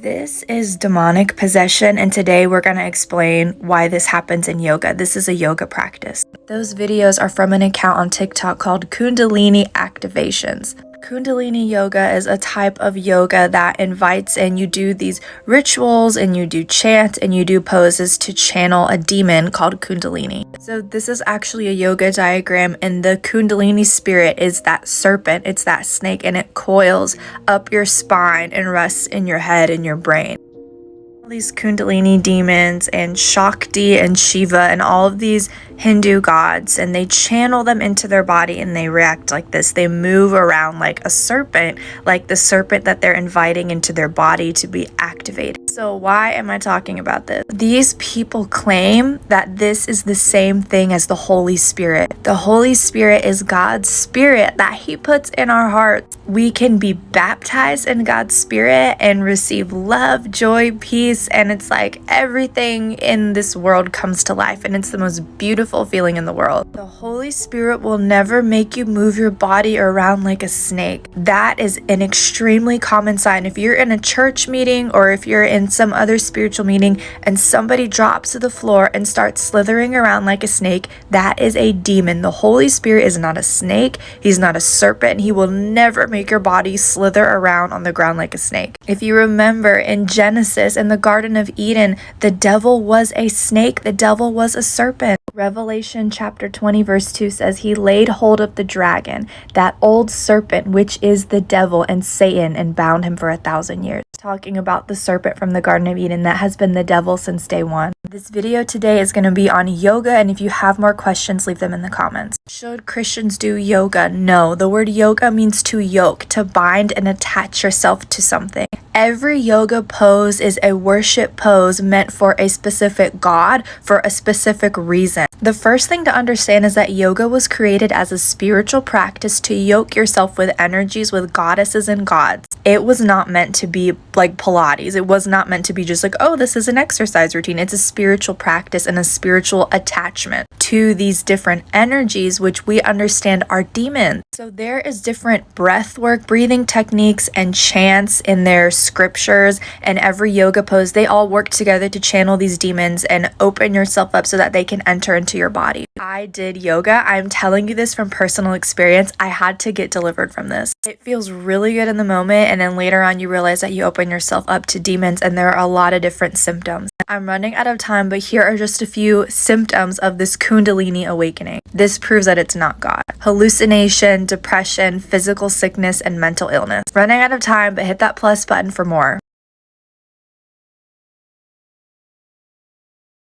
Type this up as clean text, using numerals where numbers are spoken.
This is demonic possession, and today we're going to explain why this happens in yoga. This is a yoga practice. Those videos are from an account on TikTok called Kundalini Activations. Kundalini yoga is a type of yoga that invites in, you do these rituals and you do chant and you do poses to channel a demon called Kundalini. So this is actually a yoga diagram, and the Kundalini spirit is that serpent, it's that snake, and it coils up your spine and rests in your head and your brain. These Kundalini demons and Shakti and Shiva and all of these Hindu gods, and they channel them into their body and they react like this. They move around like a serpent, like the serpent that they're inviting into their body to be activated. So why am I talking about this? These people claim that this is the same thing as the Holy Spirit. The Holy Spirit is God's spirit that He puts in our hearts. We can be baptized in God's spirit and receive love, joy, peace, and it's like everything in this world comes to life, and it's the most beautiful feeling in the world. The Holy Spirit will never make you move your body around like a snake. That is an extremely common sign. If you're in a church meeting or if you're in some other spiritual meeting and somebody drops to the floor and starts slithering around like a snake, that is a demon. The Holy Spirit is not a snake. He's not a serpent. He will never make your body slither around on the ground like a snake. If you remember in Genesis, in the Garden of Eden, the devil was a snake. The devil was a serpent. Revelation chapter 20 verse 2 says he laid hold of the dragon, that old serpent, which is the devil and Satan, and bound him for 1,000 years. Talking about the serpent from the Garden of Eden that has been the devil since day one. This video today is going to be on yoga, and if you have more questions, leave them in the comments. Should Christians do yoga? No. The word yoga means to yoke, to bind and attach yourself to something. Every yoga pose is a worship pose meant for a specific god for a specific reason. The first thing to understand is that yoga was created as a spiritual practice to yoke yourself with energies, with goddesses and gods. It was not meant to be like Pilates. It was not meant to be just like, oh, this is an exercise routine. It's a spiritual practice and a spiritual attachment to these different energies, which we understand are demons. So there is different breath work, breathing techniques, and chants in their scriptures, and every yoga pose, they all work together to channel these demons and open yourself up so that they can enter into your body. I did yoga. I'm telling you this from personal experience. I had to get delivered from this. It feels really good in the moment, and then later on you realize that you open yourself up to demons, and there are a lot of different symptoms. I'm running out of time, but here are just a few symptoms of this Kundalini awakening. This proves that it's not God. Hallucination, depression, physical sickness, and mental illness. Running out of time, but hit that plus button for more.